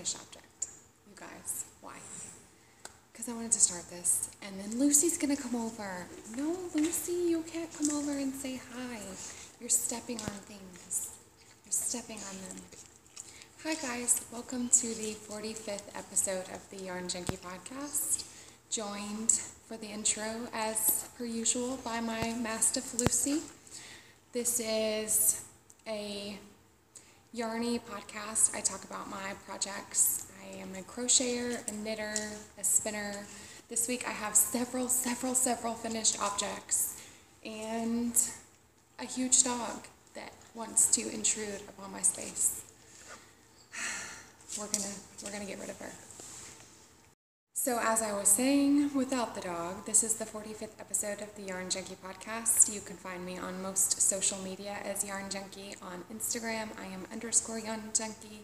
finished object. You guys, why? Because I wanted to start this, and then Lucy's gonna come over. No, Lucy, you can't come over and say hi. You're stepping on things. You're stepping on them. Hi guys, welcome to the 45th episode of the Yarn Junkie podcast. Joined for the intro, as per usual, by my Mastiff Lucy. This is a yarny podcast. I talk about my projects. I am a crocheter, a knitter, a spinner. This week I have several finished objects and a huge dog that wants to intrude upon my space. We're gonna get rid of her. So as I was saying, without the dog, this is the 45th episode of the Yarn Junkie podcast. You can find me on most social media as Yarn Junkie. On Instagram, I am _Yarn Junkie.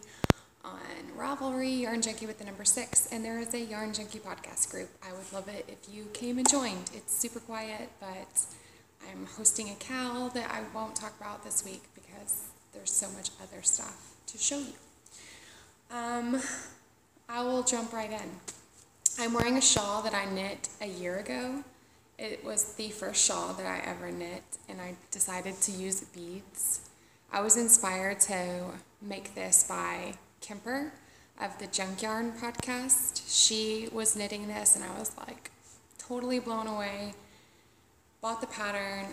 On Ravelry, Yarn Junkie with the number 6. And there is a Yarn Junkie podcast group. I would love it if you came and joined. It's super quiet, but I'm hosting a cow that I won't talk about this week because there's so much other stuff to show you. I will jump right in. I'm wearing a shawl that I knit a year ago. It was the first shawl that I ever knit, and I decided to use beads. I was inspired to make this by Kemper of the Junk Yarn podcast. She was knitting this, and I was like totally blown away. Bought the pattern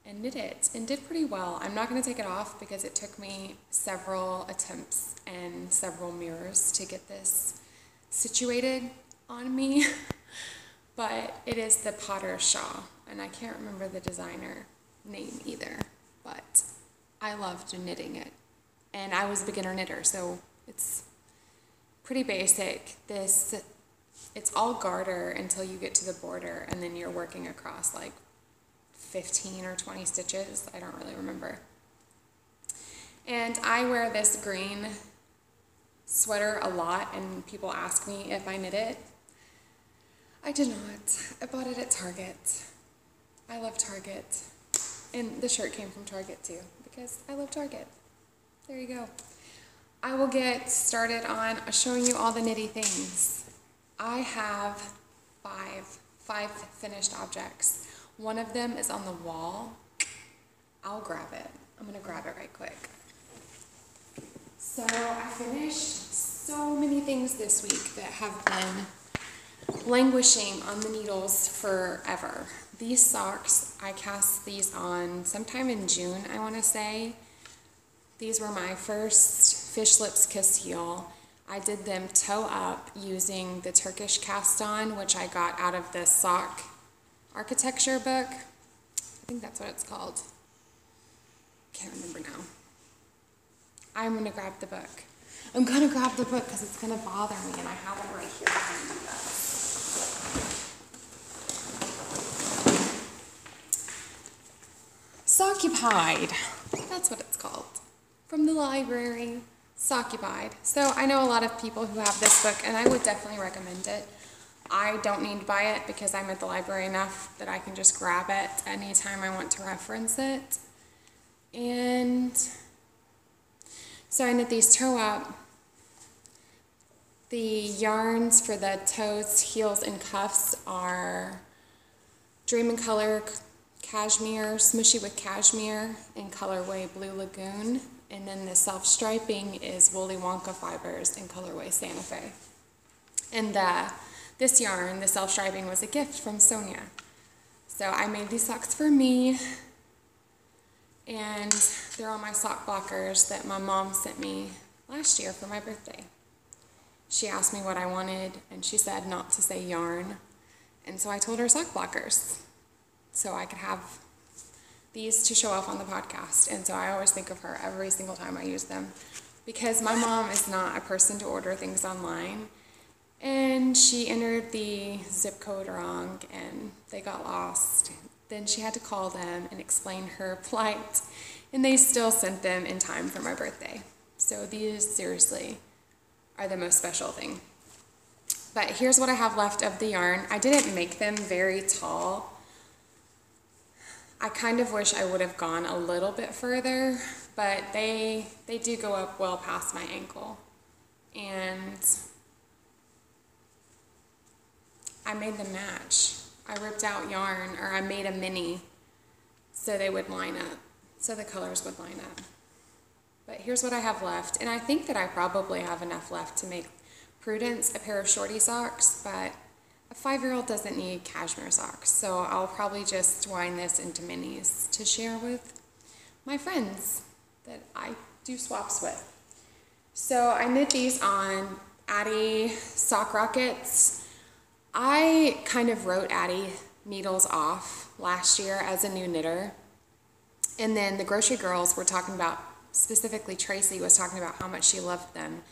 and knit it, and did pretty well. I'm not going to take it off because it took me several attempts and several mirrors to get this situated on me. But it is the Potter shawl, and I can't remember the designer name either, but I loved knitting it. And I was a beginner knitter, so it's pretty basic. It's all garter until you get to the border, and then you're working across like 15 or 20 stitches. I don't really remember. And I wear this green sweater a lot, and people ask me if I knit it. I did not. I bought it at Target. I love Target. And the shirt came from Target too, because I love Target. There you go. I will get started on showing you all the knitty things. I have five finished objects. One of them is on the wall. I'll grab it. I'm gonna grab it right quick. So I finished so many things this week that have been languishing on the needles forever. These socks, I cast these on sometime in June, I want to say. These were my first Fish Lips Kiss heel. I did them toe up using the Turkish cast on, which I got out of the sock architecture book. I think that's what it's called. Can't remember now. I'm going to grab the book. I'm going to grab the book because it's going to bother me, and I have it right here behind me, guys. Soccupied. That's what it's called. From the library. Soccupied. So I know a lot of people who have this book, and I would definitely recommend it. I don't need to buy it because I'm at the library enough that I can just grab it anytime I want to reference it. And so I knit these toe up. The yarns for the toes, heels, and cuffs are Dream in Color Cashmere, Smushy with Cashmere, in colorway Blue Lagoon. And then the self-striping is Woolly Wonka Fibers in colorway Santa Fe. And this yarn, the self-striping, was a gift from Sonia. So I made these socks for me. And they're on my sock blockers that my mom sent me last year for my birthday. She asked me what I wanted, and she said not to say yarn. And so I told her sock blockers, so I could have these to show off on the podcast. And so I always think of her every single time I use them, because my mom is not a person to order things online. And she entered the zip code wrong, and they got lost. Then she had to call them and explain her plight, and they still sent them in time for my birthday. So these seriously are the most special thing. But here's what I have left of the yarn. I didn't make them very tall. I kind of wish I would have gone a little bit further, but they do go up well past my ankle. and I made them match. I ripped out yarn, or I made a mini so they would line up, so the colors would line up. But here's what I have left, and I think that I probably have enough left to make Prudence a pair of shorty socks, but a 5-year-old doesn't need cashmere socks, so I'll probably just wind this into minis to share with my friends that I do swaps with. So I knit these on Addie sock rockets. I kind of wrote Addie needles off last year as a new knitter, and then the grocery girls were talking about, specifically Tracy was talking about how much she loved them,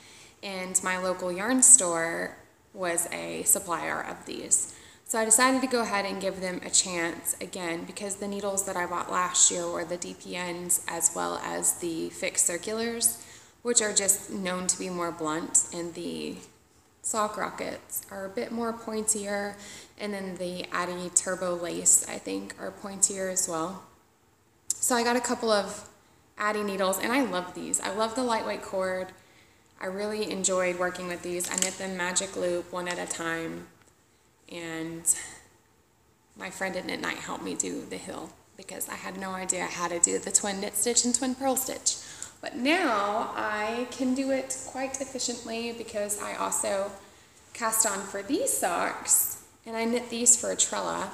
and my local yarn store was a supplier of these. So I decided to go ahead and give them a chance again, because the needles that I bought last year were the DPNs as well as the fixed circulars, which are just known to be more blunt, and the sock rockets are a bit more pointier, and then the Addie Turbo Lace, I think, are pointier as well. So I got a couple of Addie needles, and I love these. I love the lightweight cord. I really enjoyed working with these. I knit them magic loop one at a time, and my friend at Knit Night helped me do the hill because I had no idea how to do the twin knit stitch and twin purl stitch. But now I can do it quite efficiently because I also cast on for these socks, and I knit these for a Trella.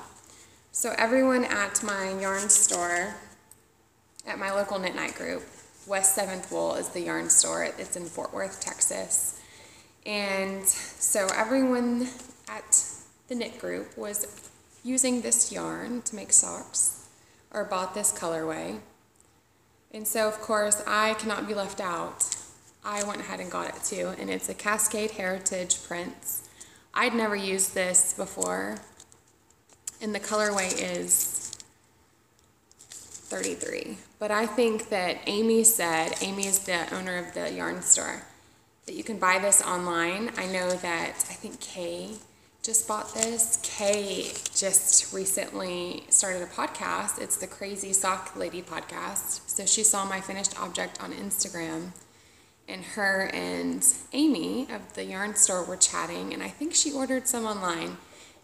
So everyone at my yarn store, at my local Knit Night group, West 7th Wool is the yarn store. It's in Fort Worth, Texas. And so everyone at the knit group was using this yarn to make socks, or bought this colorway. And so, of course, I cannot be left out. I went ahead and got it too, and it's a Cascade Heritage Prints. I'd never used this before, and the colorway is 33. But I think that Amy said, Amy is the owner of the yarn store, that you can buy this online. I know that, I think Kay just bought this. Kay just recently started a podcast. It's the Crazy Sock Lady podcast. So she saw my finished object on Instagram, and her and Amy of the yarn store were chatting, and I think she ordered some online,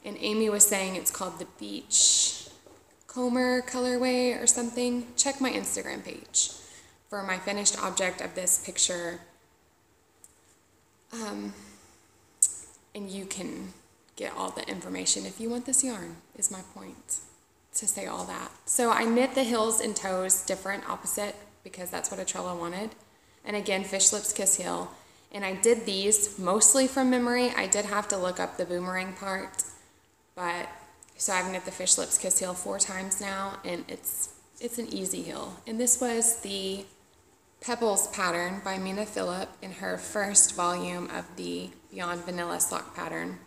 and Amy was saying it's called the Beach Comber colorway or something. Check my Instagram page for my finished object of this picture, and you can get all the information if you want this yarn, is my point to say all that. So I knit the heels and toes different, opposite, because that's what a Trella wanted. And again, Fish Lips Kiss Heel. And I did these mostly from memory. I did have to look up the boomerang part, but so I've knit the Fish Lips Kiss Heel 4 times now, and it's an easy heel. And this was the Pebbles pattern by Mina Phillip in her first volume of the Beyond Vanilla sock pattern.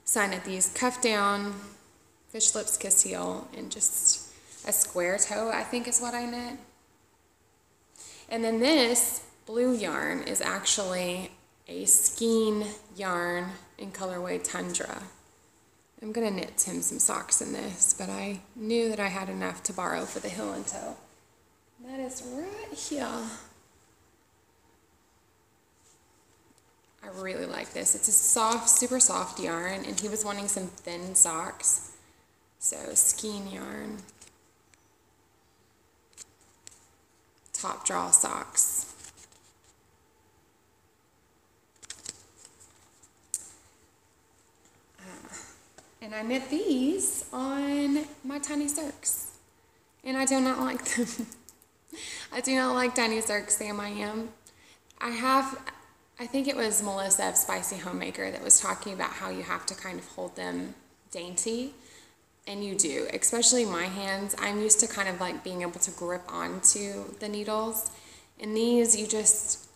So I knit these cuff down, Fish Lips Kiss Heel, and just a square toe, I think is what I knit. And then this blue yarn is actually a skein yarn in colorway Tundra. I'm gonna knit Tim some socks in this, but I knew that I had enough to borrow for the heel and toe. That is right here. I really like this. It's a soft, super soft yarn, and he was wanting some thin socks. So skein yarn. Top draw socks. And I knit these on my Tiny Circs, and I do not like them. I do not like Tiny Circs, Sam I am. I think it was Melissa of Spicy Homemaker that was talking about how you have to kind of hold them dainty, and you do, especially my hands. I'm used to kind of like being able to grip onto the needles, and these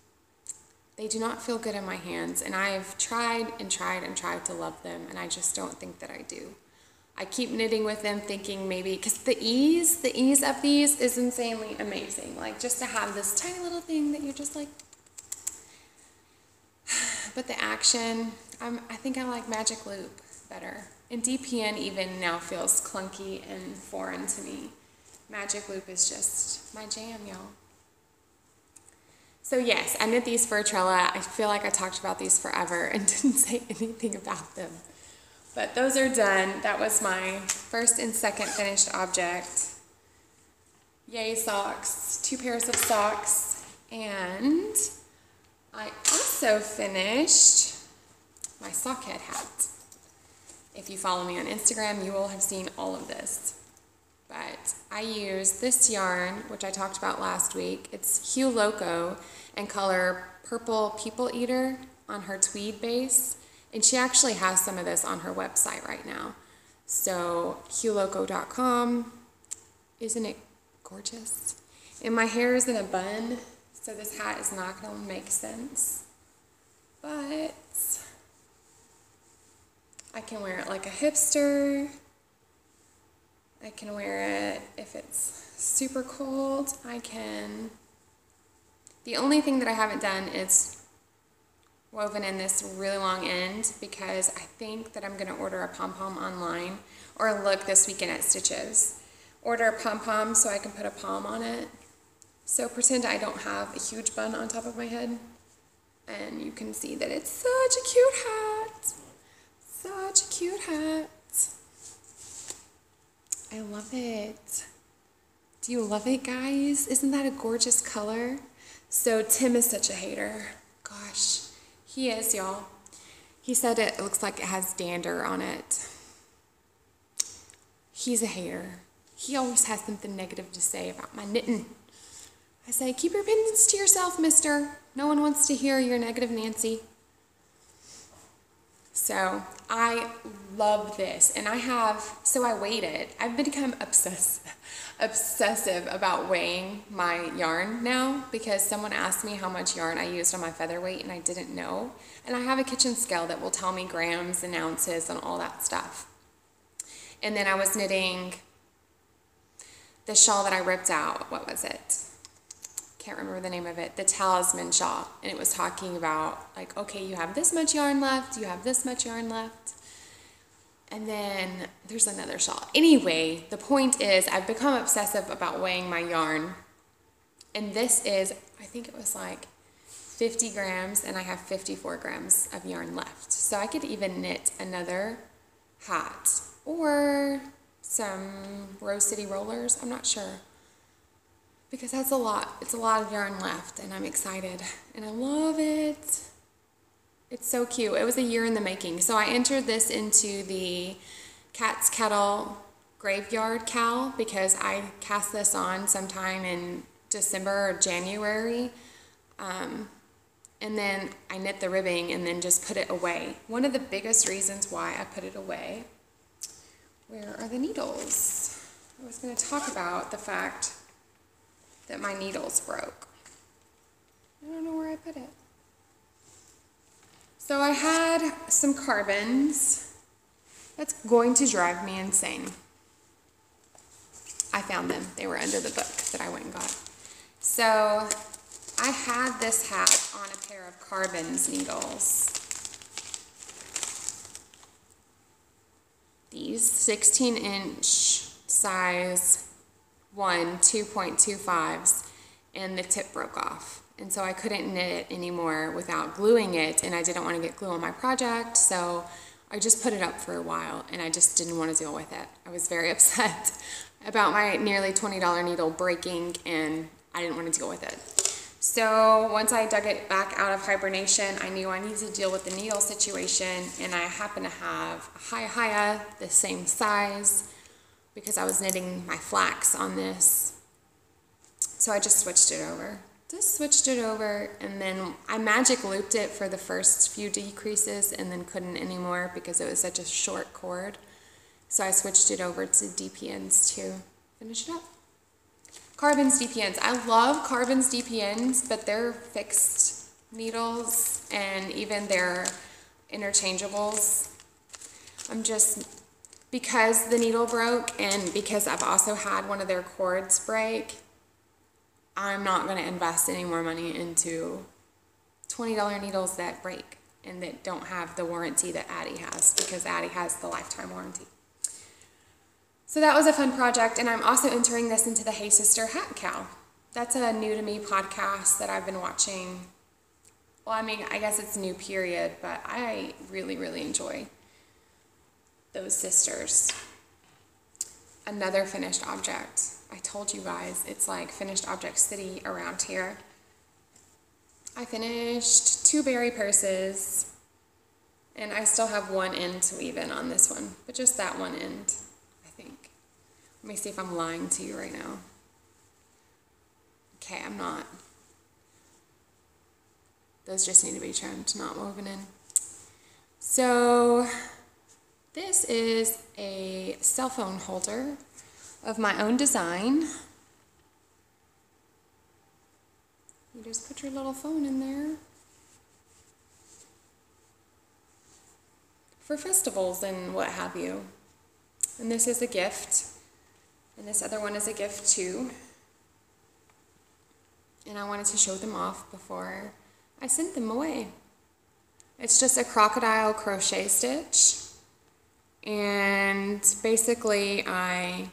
they do not feel good in my hands, and I've tried and tried and tried to love them, and I just don't think that I do. I keep knitting with them thinking maybe, because the ease of these is insanely amazing. Like, just to have this tiny little thing that you're just like, but the action, I think I like Magic Loop better. And DPN even now feels clunky and foreign to me. Magic Loop is just my jam, y'all. So yes, I knit these for Trella. I feel like I talked about these forever and didn't say anything about them. But those are done. That was my first and second finished object. Yay socks, 2 pairs of socks. And I also finished my sockhead hat. If you follow me on Instagram, you will have seen all of this. But I use this yarn, which I talked about last week. It's Hue Loco and color Purple People Eater on her tweed base. And she actually has some of this on her website right now. So hueloco.com. Isn't it gorgeous? And my hair is in a bun, so this hat is not going to make sense. But I can wear it like a hipster. I can wear it if it's super cold. The only thing that I haven't done is woven in this really long end because I think that I'm going to order a pom-pom online or look this weekend at Stitches. Order a pom-pom so I can put a palm on it. So pretend I don't have a huge bun on top of my head. And you can see that it's such a cute hat. Such a cute hat. I love it. Do you love it, guys? Isn't that a gorgeous color? So Tim is such a hater. Gosh, he is, y'all. He said it looks like it has dander on it. He's a hater. He always has something negative to say about my knitting. I say, keep your opinions to yourself, mister. No one wants to hear your negative Nancy. So I love this, and I weighed it. I've become obsessive about weighing my yarn now because someone asked me how much yarn I used on my featherweight and I didn't know. And I have a kitchen scale that will tell me grams and ounces and all that stuff. And then I was knitting the shawl that I ripped out. What was it? Can't remember the name of it, the Talisman shawl, and it was talking about like, okay, you have this much yarn left, you have this much yarn left, and then there's another shawl. Anyway, the point is I've become obsessive about weighing my yarn, and this is, I think it was like 50 grams, and I have 54 grams of yarn left. So I could even knit another hat or some Rose City rollers, I'm not sure. Because that's a lot. It's a lot of yarn left, and I'm excited. And I love it. It's so cute. It was a year in the making. So I entered this into the Cat's Kettle Graveyard Cal because I cast this on sometime in December or January. And then I knit the ribbing and then just put it away. One of the biggest reasons why I put it away, where are the needles? I was going to talk about the fact that my needles broke. I don't know where I put it. So I had some carbons. That's going to drive me insane. I found them. They were under the book that I went and got. So I had this hat on a pair of carbons needles. These 16-inch size 2.25s, and the tip broke off, and so I couldn't knit it anymore without gluing it, and I didn't want to get glue on my project, so I just put it up for a while, and I just didn't want to deal with it. I was very upset about my nearly $20 needle breaking, and I didn't want to deal with it. So once I dug it back out of hibernation, I knew I needed to deal with the needle situation, and I happen to have a Hiya, the same size, because I was knitting my flax on this. So I just switched it over. And then I magic looped it for the first few decreases and then couldn't anymore because it was such a short cord. So I switched it over to DPNs to finish it up. Carbons DPNs. I love Carbons DPNs, but they're fixed needles and even they're interchangeables. Because the needle broke and because I've also had one of their cords break, I'm not going to invest any more money into $20 needles that break and that don't have the warranty that Addie has, because Addie has the lifetime warranty. So that was a fun project, and I'm also entering this into the Hey Sister Hat Cow. That's a new to me podcast that I've been watching. Well, I mean, I guess it's new period, but I really, really enjoy those sisters. Another finished object. I told you guys, it's like finished object city around here. I finished 2 berry purses, and I still have one end to weave in on this one, but just that one end, I think. Let me see if I'm lying to you right now. Okay, I'm not. Those just need to be trimmed, not woven in. So this is a cell phone holder of my own design. You just put your little phone in there for festivals and what have you. And this is a gift, and this other one is a gift too. And I wanted to show them off before I sent them away. It's just a crocodile crochet stitch, and basically I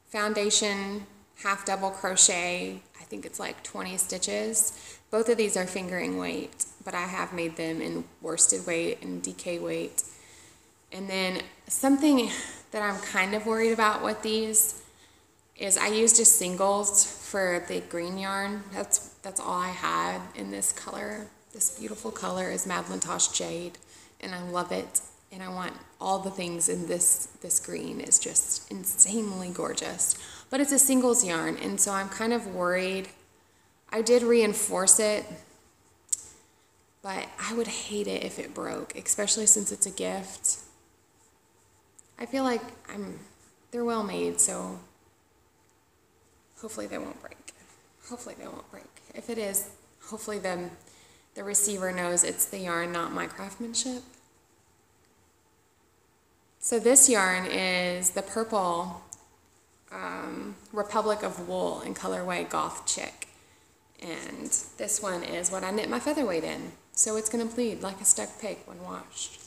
foundation half double crochet, I think it's like 20 stitches. Both of these are fingering weight, but I have made them in worsted weight and DK weight. And then something that I'm kind of worried about with these is I used just singles for the green yarn. That's all I had in this color. This beautiful color is Madeline Tosh Jade, and I love it. And I want all the things in this green. Is just insanely gorgeous. But it's a singles yarn, and so I'm kind of worried. I did reinforce it, but I would hate it if it broke, especially since it's a gift. I feel like they're well made, so hopefully they won't break. Hopefully they won't break. If it is, hopefully the receiver knows it's the yarn, not my craftsmanship. So this yarn is the purple Republic of Wool in colorway Goth Chick. And this one is what I knit my featherweight in. So it's going to bleed like a stuck pig when washed.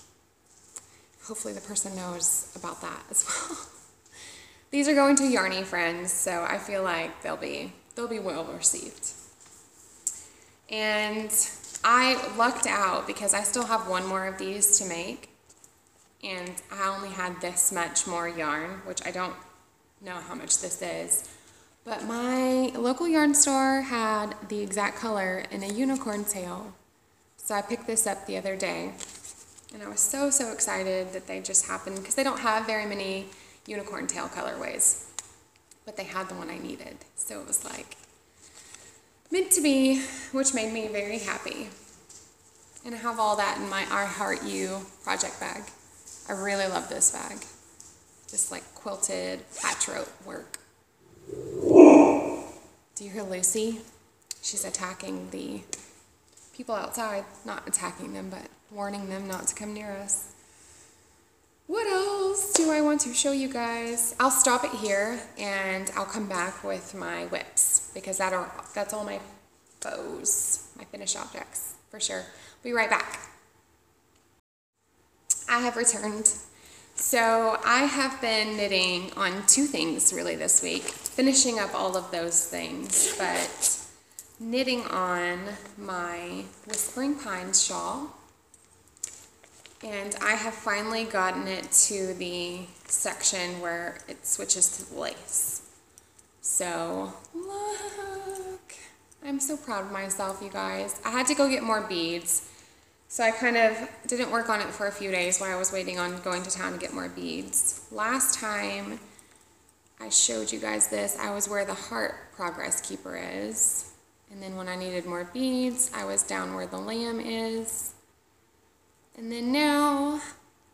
Hopefully the person knows about that as well. These are going to Yarny friends, so I feel like they'll be well received. And I lucked out because I still have one more of these to make. And I only had this much more yarn, which I don't know how much this is. But my local yarn store had the exact color in a unicorn tail. So I picked this up the other day. And I was so excited that they just happened, because they don't have very many unicorn tail colorways. But they had the one I needed. So it was like meant to be, which made me very happy. And I have all that in my I Heart You project bag. I really love this bag. Just like quilted patchwork work. Do you hear Lucy? She's attacking the people outside. Not attacking them, but warning them not to come near us. What else do I want to show you guys? I'll stop it here and I'll come back with my whips, because that's all my bows, my finished objects, for sure. Be right back. I have returned. So I have been knitting on 2 things really this week, finishing up all of those things, but knitting on my Whispering Pines shawl. And I have finally gotten it to the section where it switches to the lace. So look, I'm so proud of myself, you guys. I had to go get more beads. So I kind of didn't work on it for a few days while I was waiting on going to town to get more beads. Last time I showed you guys this, I was where the heart progress keeper is. And then when I needed more beads, I was down where the lamb is. And then now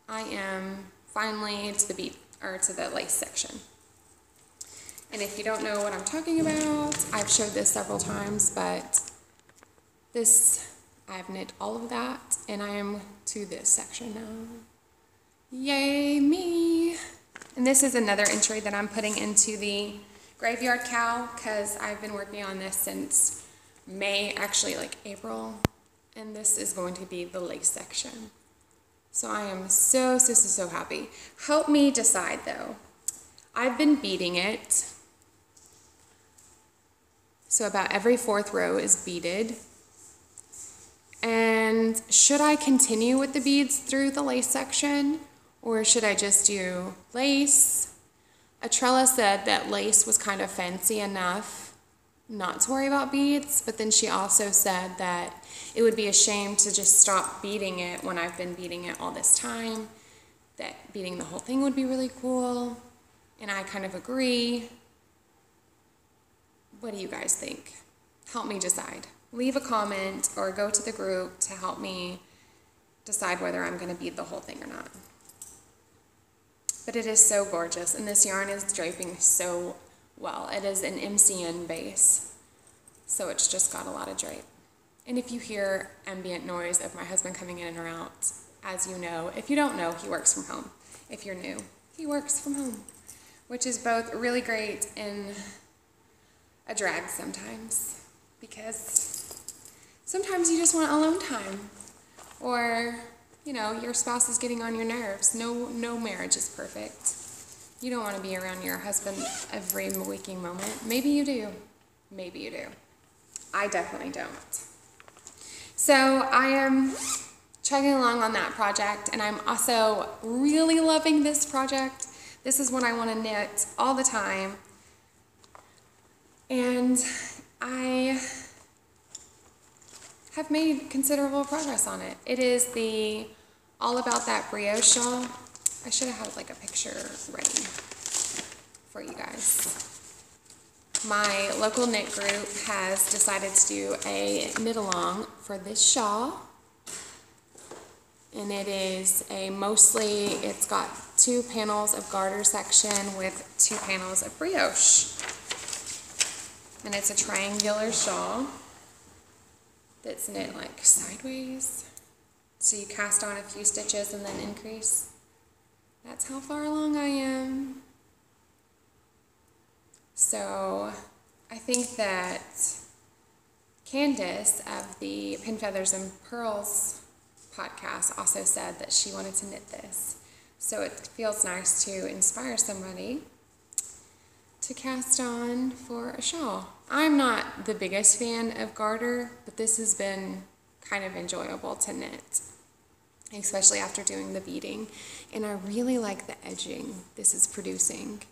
I am finally to the bead, or to the lace section. And if you don't know what I'm talking about, I've showed this several times, but I've knit all of that, and I am to this section now. Yay me! And this is another entry that I'm putting into the graveyard cow, because I've been working on this since May, actually like April, and this is going to be the lace section. So I am so happy. Help me decide though. I've been beading it. So about every fourth row is beaded. And should I continue with the beads through the lace section, or should I just do lace? Atrella said that lace was kind of fancy enough not to worry about beads, but then she also said that it would be a shame to just stop beading it when I've been beading it all this time, that beading the whole thing would be really cool, and I kind of agree. What do you guys think? Help me decide. Leave a comment or go to the group to help me decide whether I'm going to bead the whole thing or not. But it is so gorgeous, and this yarn is draping so well. It is an MCN base, so it's just got a lot of drape. And if you hear ambient noise of my husband coming in or out, as you know, if you don't know, he works from home. If you're new, he works from home, which is both really great and a drag sometimes, because sometimes you just want alone time, or you know, your spouse is getting on your nerves. No marriage is perfect. You don't want to be around your husband every waking moment. Maybe you do. Maybe you do. I definitely don't. So I am chugging along on that project, and I'm also really loving this project. This is what I want to knit all the time. And I have made considerable progress on it. It is the All About That Brioche shawl. I should have had like a picture ready for you guys. My local knit group has decided to do a knit along for this shawl. And it is a mostly, it's got 2 panels of garter section with 2 panels of brioche. And it's a triangular shawl that's knit like sideways. So you cast on a few stitches and then increase. That's how far along I am. So I think that Candace of the Pin Feathers and Pearls podcast also said that she wanted to knit this. So it feels nice to inspire somebody to cast on for a shawl. I'm not the biggest fan of garter, but this has been kind of enjoyable to knit, especially after doing the beading. And I really like the edging this is producing.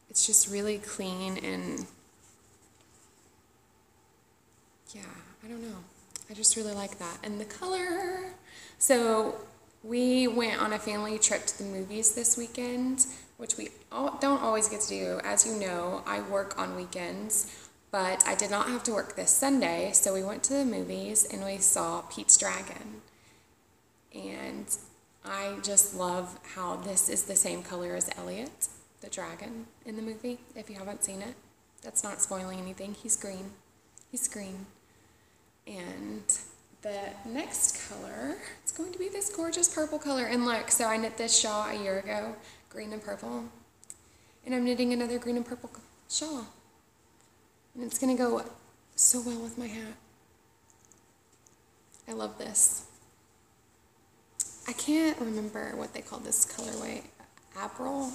It's just really clean, and yeah, I don't know. I just really like that. And the color. So we went on a family trip to the movies this weekend, which we don't always get to do. As you know, I work on weekends, but I did not have to work this Sunday, so we went to the movies and we saw Pete's Dragon. And I just love how this is the same color as Elliot, the dragon in the movie. If you haven't seen it, that's not spoiling anything. He's green. He's green. And the next color, it's going to be this gorgeous purple color. And look, so I knit this shawl a year ago, green and purple. And I'm knitting another green and purple shawl. And it's going to go so well with my hat. I love this. I can't remember what they call this colorway. April?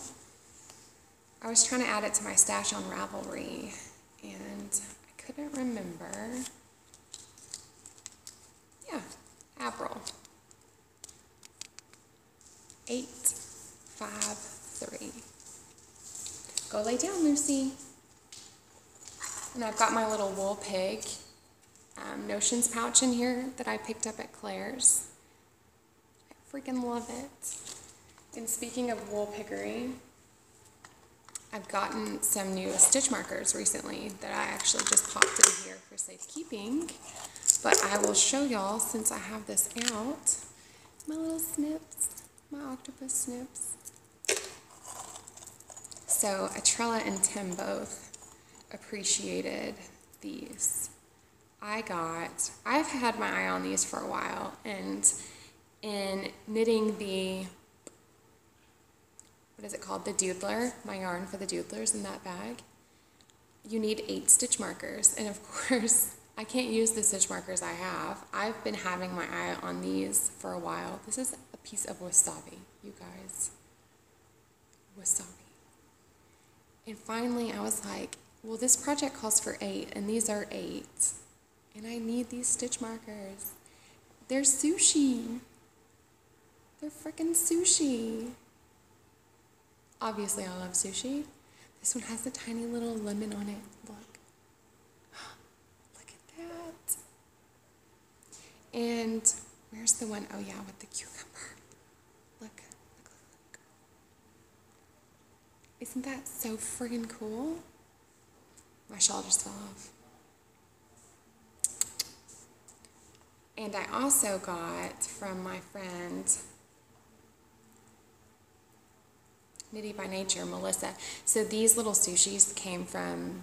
I was trying to add it to my stash on Ravelry, and I couldn't remember. Yeah, April. 8, 5, 3. Go lay down, Lucy. And I've got my little wool pig notions pouch in here that I picked up at Claire's. I freaking love it. And speaking of wool piggery, I've gotten some new stitch markers recently that I actually just popped in here for safekeeping. But I will show y'all, since I have this out, my little snips, my octopus snips. So Atrella and Tim both appreciated these. I've had my eye on these for a while, and in knitting the, what is it called, the doodler, my yarn for the doodlers in that bag, you need 8 stitch markers, and of course, I can't use the stitch markers I have. I've been having my eye on these for a while. This is a piece of wasabi, you guys. Wasabi. And finally, I was like, well, this project calls for 8, and these are 8. And I need these stitch markers. They're sushi. They're freaking sushi. Obviously, I love sushi. This one has a tiny little lemon on it. Look. Look at that. And where's the one? Oh, yeah, with the cucumber. Look. Isn't that so friggin' cool? My shawl just fell off. And I also got from my friend Nitty by Nature, Melissa. So these little sushis came from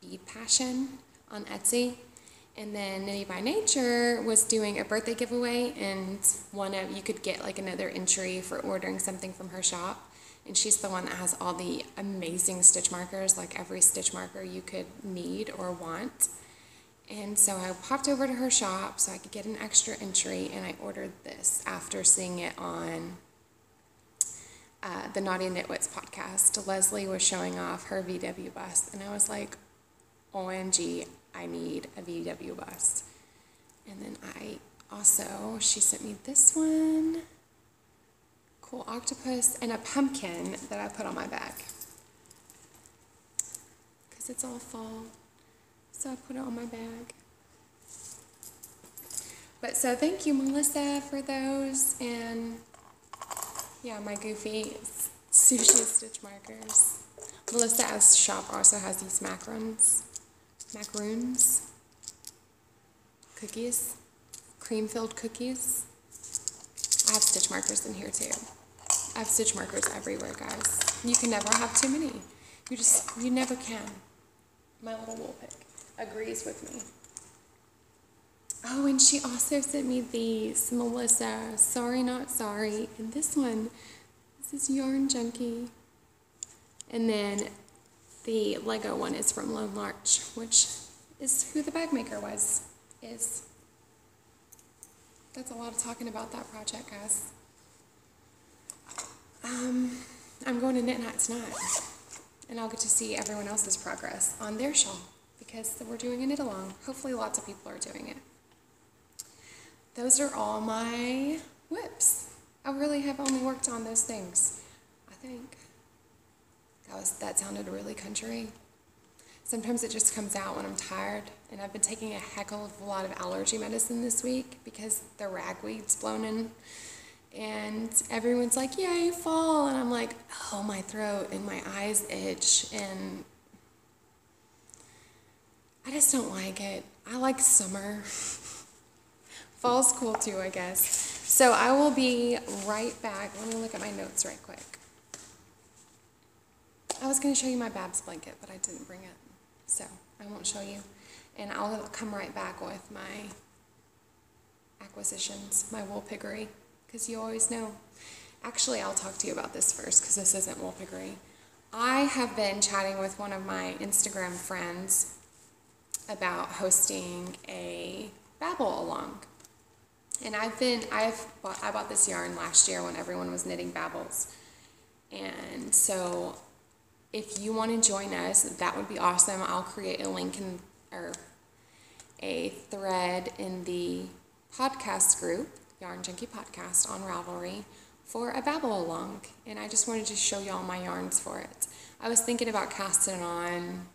Bead Passion on Etsy. And then Nitty by Nature was doing a birthday giveaway, and you could get like another entry for ordering something from her shop. And she's the one that has all the amazing stitch markers, like every stitch marker you could need or want. And so I popped over to her shop so I could get an extra entry, and I ordered this after seeing it on the Naughty Knitwits podcast. Leslie was showing off her VW bus, and I was like, OMG, I need a VW bus. And then she sent me this one. Cool octopus and a pumpkin that I put on my bag. Because it's all fall. So I put it on my bag. But so thank you, Melissa, for those. And yeah, my goofy sushi stitch markers. Melissa's shop also has these macaroons, cookies, cream-filled cookies. I have stitch markers in here too. I have stitch markers everywhere, guys. You can never have too many. You never can. My little wool pick agrees with me. Oh, and she also sent me these, Melissa, Sorry Not Sorry. And this one, this is Yarn Junkie. And then the Lego one is from Lone Larch, which is who the bag maker is. That's a lot of talking about that project, guys. I'm going to Knit Night tonight, and I'll get to see everyone else's progress on their shawl, because we're doing a knit along. Hopefully lots of people are doing it. Those are all my whips. I really have only worked on those things, I think. That sounded really country. Sometimes it just comes out when I'm tired, and I've been taking a heck of a lot of allergy medicine this week because the ragweed's blown in, and everyone's like, yay, fall, and I'm like, oh, my throat and my eyes itch, and I just don't like it. I like summer. Fall's cool too, I guess. So I will be right back. Let me look at my notes right quick. I was going to show you my Babs blanket, but I didn't bring it, so I won't show you. And I'll come right back with my acquisitions, my wool piggery, because you always know. Actually, I'll talk to you about this first, because this isn't wool piggery. I have been chatting with one of my Instagram friends about hosting a Babble along. And I bought this yarn last year when everyone was knitting Babbles. And so if you want to join us, that would be awesome. I'll create a link or a thread in the podcast group, Yarn Junkie Podcast on Ravelry, for a Babble along. And I just wanted to show y'all my yarns for it. I was thinking about casting it on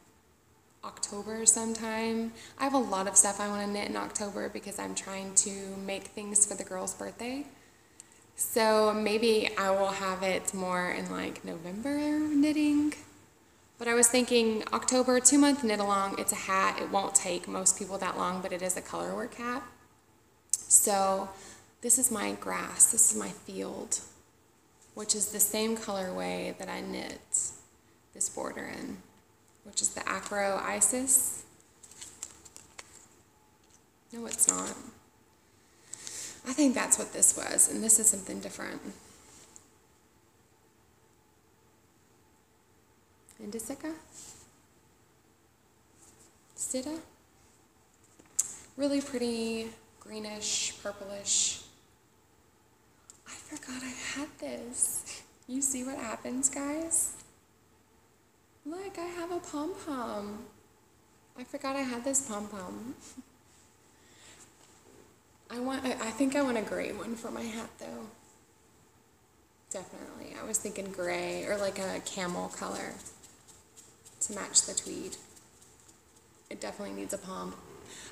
October sometime. I have a lot of stuff I want to knit in October because I'm trying to make things for the girl's birthday. So maybe I will have it more in like November knitting. But I was thinking October, 2-month knit along. It's a hat. It won't take most people that long, but it is a colorwork hat. So this is my grass. This is my field, which is the same colorway that I knit this border in, which is the Acro Isis. No, it's not. I think that's what this was, and this is something different. Indica? Stida? Really pretty, greenish, purplish. I forgot I had this. You see what happens, guys? Look, I have a pom-pom. I forgot I had this pom-pom. I think I want a gray one for my hat though. Definitely. I was thinking gray or like a camel color to match the tweed. It definitely needs a pom.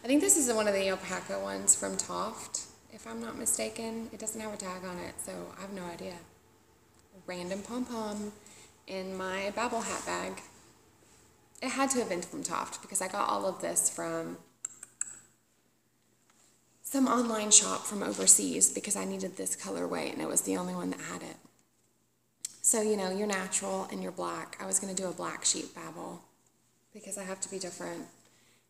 I think this is one of the alpaca ones from Toft, if I'm not mistaken. It doesn't have a tag on it, so I have no idea. A random pom-pom in my Babel hat bag. It had to have been from Toft because I got all of this from some online shop from overseas because I needed this colorway and it was the only one that had it. So, you know, you're natural and you're black. I was going to do a black sheep Babel because I have to be different.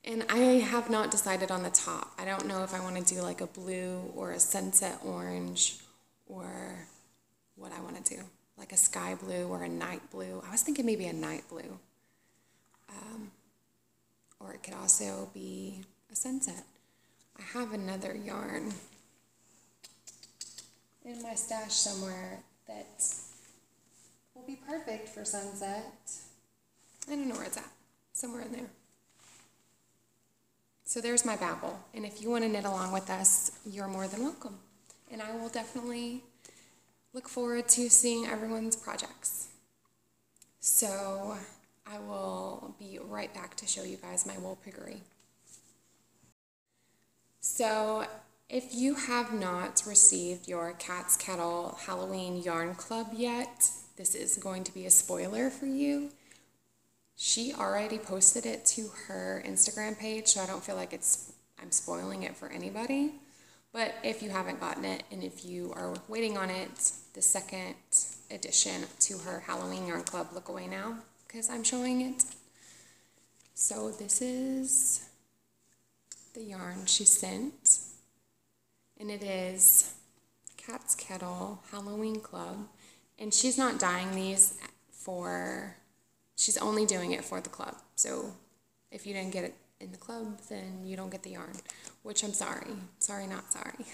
And I have not decided on the top. I don't know if I want to do like a blue or a sunset orange or what I want to do. Like a sky blue or a night blue. I was thinking maybe a night blue. Or it could also be a sunset. I have another yarn in my stash somewhere that will be perfect for sunset. I don't know where it's at. Somewhere in there. So there's my Babel. And if you want to knit along with us, you're more than welcome. And I will definitely look forward to seeing everyone's projects. So I will be right back to show you guys my wool piggery. So if you have not received your Cat's Kettle Halloween Yarn Club yet, this is going to be a spoiler for you. She already posted it to her Instagram page, so I don't feel like I'm spoiling it for anybody. But if you haven't gotten it, and if you are waiting on it, the second edition to her Halloween Yarn Club, look away now, because I'm showing it. So this is the yarn she sent, and it is Cat's Kettle Halloween Club, and she's not dyeing these she's only doing it for the club. So if you didn't get it in the club, then you don't get the yarn, which I'm sorry. Sorry, not sorry.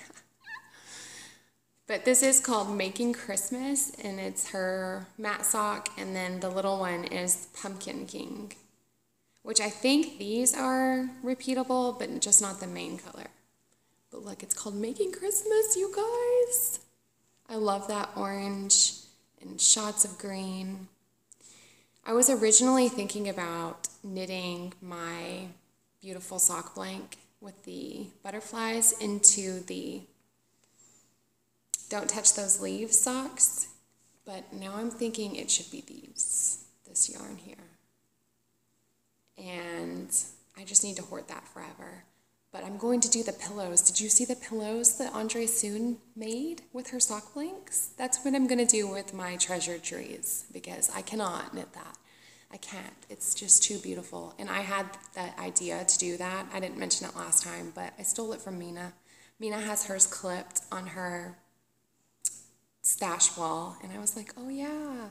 But this is called Making Christmas, and it's her matte sock, and then the little one is Pumpkin King, which I think these are repeatable, but just not the main color. But look, it's called Making Christmas, you guys. I love that orange and shots of green. I was originally thinking about knitting my beautiful sock blank with the butterflies into the Don't Touch Those Leaves socks, but now I'm thinking it should be this yarn here. And I just need to hoard that forever. But I'm going to do the pillows. Did you see the pillows that Andre Soon made with her sock blanks? That's what I'm going to do with my treasured trees, because I cannot knit that. I can't. It's just too beautiful. And I had that idea to do that. I didn't mention it last time, but I stole it from Mina. Mina has hers clipped on her stash wall, and I was like, oh yeah,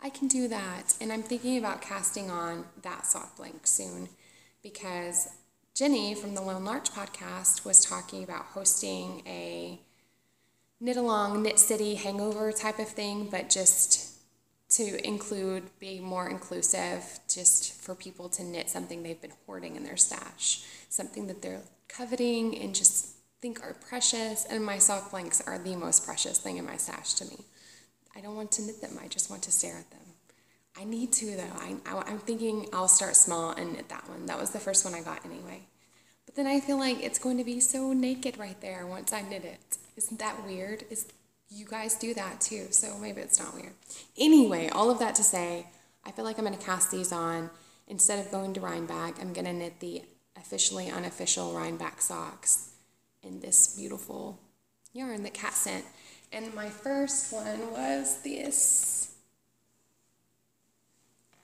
I can do that. And I'm thinking about casting on that sock blank soon, because Jenny from the Lil Narch podcast was talking about hosting a knit along, knit city hangover type of thing, but just to include, be more inclusive, just for people to knit something they've been hoarding in their stash, something that they're coveting and just think are precious. And my sock blanks are the most precious thing in my stash to me. I don't want to knit them, I just want to stare at them. I need to though. I'm thinking I'll start small and knit that one. That was the first one I got anyway. But then I feel like it's going to be so naked right there once I knit it. Isn't that weird? You guys do that too, so maybe it's not weird. Anyway, all of that to say, I feel like I'm going to cast these on. Instead of going to Rhineback, I'm going to knit the officially unofficial Rhineback socks in this beautiful yarn that Kat sent. And my first one was this.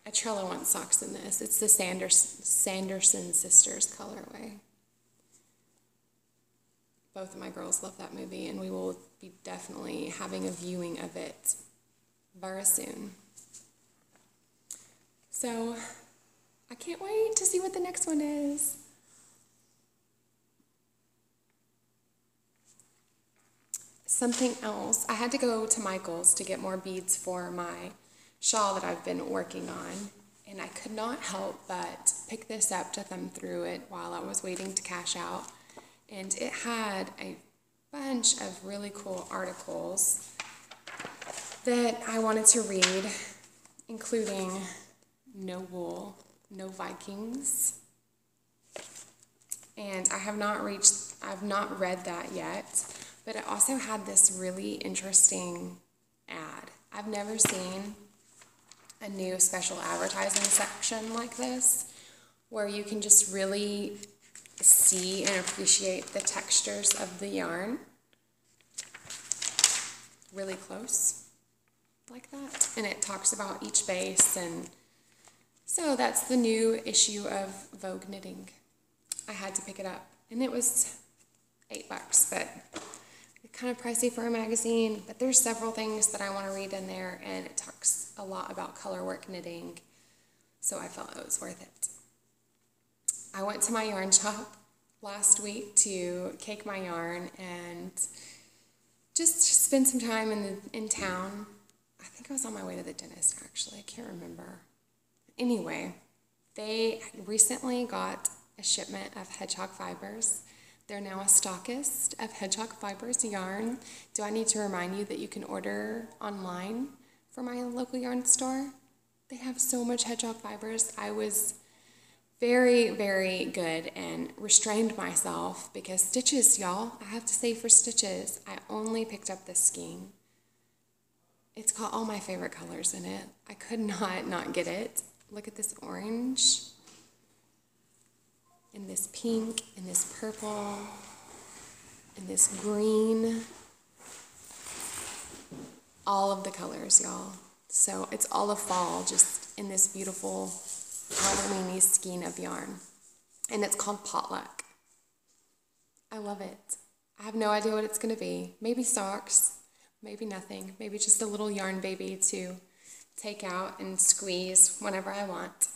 A Trello wants socks in this. It's the Sanderson Sisters colorway. Both of my girls love that movie, and we will be definitely having a viewing of it very soon. So I can't wait to see what the next one is. Something else, I had to go to Michael's to get more beads for my shawl that I've been working on, and and I could not help but pick this up to thumb through it while I was waiting to cash out. And it had a bunch of really cool articles that I wanted to read, including No Wool, No Vikings. And I have not read that yet, but it also had this really interesting ad. I've never seen a new special advertising section like this, where you can just really see and appreciate the textures of the yarn really close, like that. And it talks about each base, and so that's the new issue of Vogue Knitting. I had to pick it up, and it was $8, but kind of pricey for a magazine. But there's several things that I want to read in there, and it talks a lot about color work knitting, so I felt it was worth it. I went to my yarn shop last week to cake my yarn and just spend some time in town. I think I was on my way to the dentist, actually. I can't remember. Anyway, they recently got a shipment of hedgehog fibers. They're now a stockist of hedgehog fibers yarn. Do I need to remind you that you can order online for my local yarn store? They have so much hedgehog fibers. I was very, very good and restrained myself because stitches, y'all. I have to say, for stitches, I only picked up this skein. It's got all my favorite colors in it. I could not get it. Look at this orange, and this pink, and this purple, and this green. All of the colors, y'all. So it's all of fall, just in this beautiful Halloween-y skein of yarn. And it's called Potluck. I love it. I have no idea what it's going to be. Maybe socks, maybe nothing. Maybe just a little yarn baby to take out and squeeze whenever I want.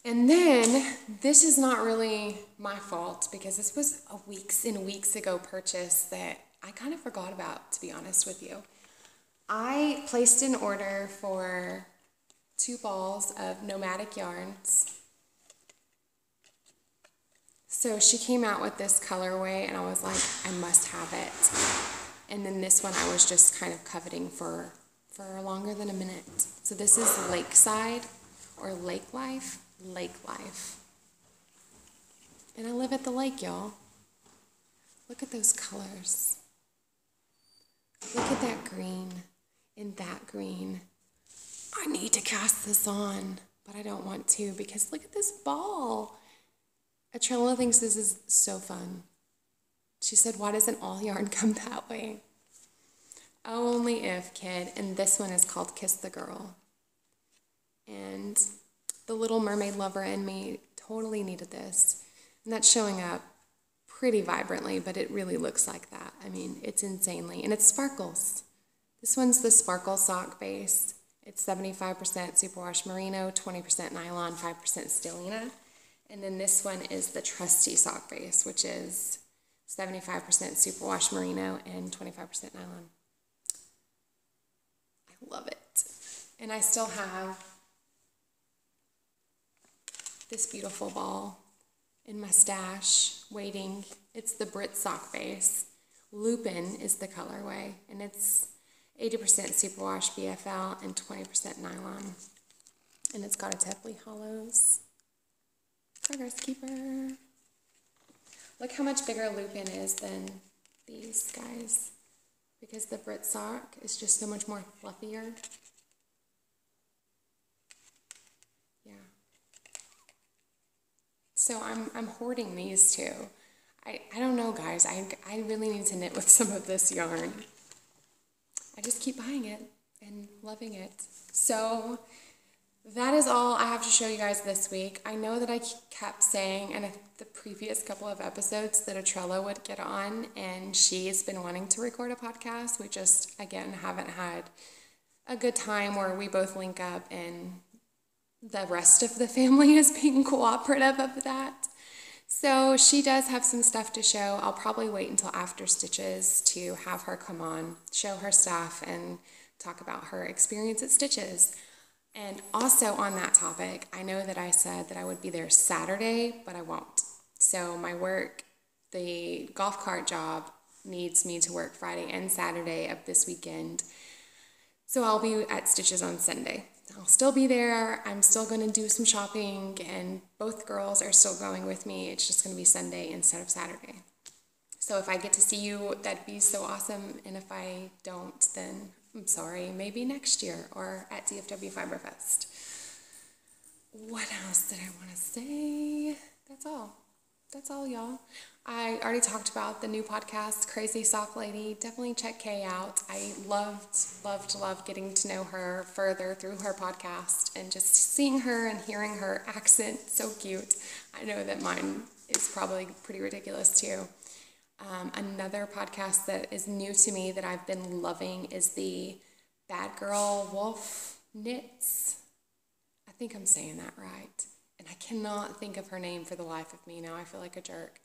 And then, this is not really my fault because this was a weeks and weeks ago purchase that I kind of forgot about, to be honest with you. I placed an order for 2 balls of nomadic yarns. So she came out with this colorway and I was like, I must have it. And then this one I was just kind of coveting for longer than a minute. So this is Lakeside or Lake Life. Lake Life. And I live at the lake, y'all. Look at those colors. Look at that green and that green. I need to cast this on, but I don't want to because look at this ball. Atrella thinks this is so fun. She said, why doesn't all yarn come that way? Oh, only if, kid. And this one is called Kiss the Girl. And the Little Mermaid lover in me totally needed this. And that's showing up pretty vibrantly, but it really looks like that. I mean, it's insanely. And it sparkles. This one's the Sparkle Sock base. It's 75% superwash merino, 20% nylon, 5% stellina. And then this one is the Trusty Sock base, which is 75% superwash merino and 25% nylon. I love it. And I still have this beautiful ball in my stash waiting. It's the Brit sock base. Lupin is the colorway, and it's 80% superwash BFL and 20% nylon. And it's got a Tepley Hollows. Progress Keeper. Look how much bigger Lupin is than these guys, because the Brit sock is just so much more fluffier. Yeah. So I'm hoarding these two. I don't know, guys. I really need to knit with some of this yarn. I just keep buying it and loving it. So that is all I have to show you guys this week. I know that I kept saying in the previous couple of episodes that Atrella would get on, and she's been wanting to record a podcast. We just, again, haven't had a good time where we both link up and the rest of the family is being cooperative of that. So she does have some stuff to show. I'll probably wait until after Stitches to have her come on, show her stuff, and talk about her experience at Stitches. And also on that topic, I know that I said that I would be there Saturday, but I won't. So my work, the golf cart job, needs me to work Friday and Saturday of this weekend. So I'll be at Stitches on Sunday. I'll still be there. I'm still going to do some shopping, and both girls are still going with me. It's just going to be Sunday instead of Saturday. So if I get to see you, that'd be so awesome. And if I don't, then I'm sorry, maybe next year or at DFW Fiberfest. What else did I want to say? That's all. That's all, y'all. I already talked about the new podcast, Crazy Sock Lady. Definitely check Kay out. I loved getting to know her further through her podcast and just seeing her and hearing her accent. So cute. I know that mine is probably pretty ridiculous too. Another podcast that is new to me that I've been loving is the Bad Girl Wolf Knits. I think I'm saying that right. And I cannot think of her name for the life of me now. I feel like a jerk.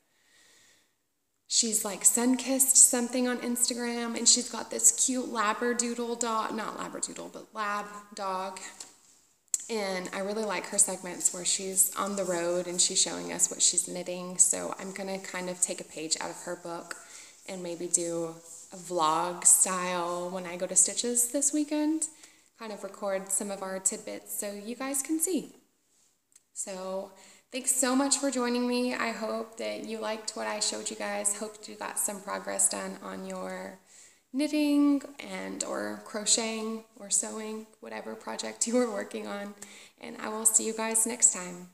She's like Sunkissed something on Instagram, and she's got this cute labradoodle dog, not labradoodle, but lab dog. And I really like her segments where she's on the road and she's showing us what she's knitting. So I'm going to kind of take a page out of her book and maybe do a vlog style when I go to Stitches this weekend. Kind of record some of our tidbits so you guys can see. So thanks so much for joining me. I hope that you liked what I showed you guys. Hope you got some progress done on your knitting and or crocheting or sewing, whatever project you were working on. And I will see you guys next time.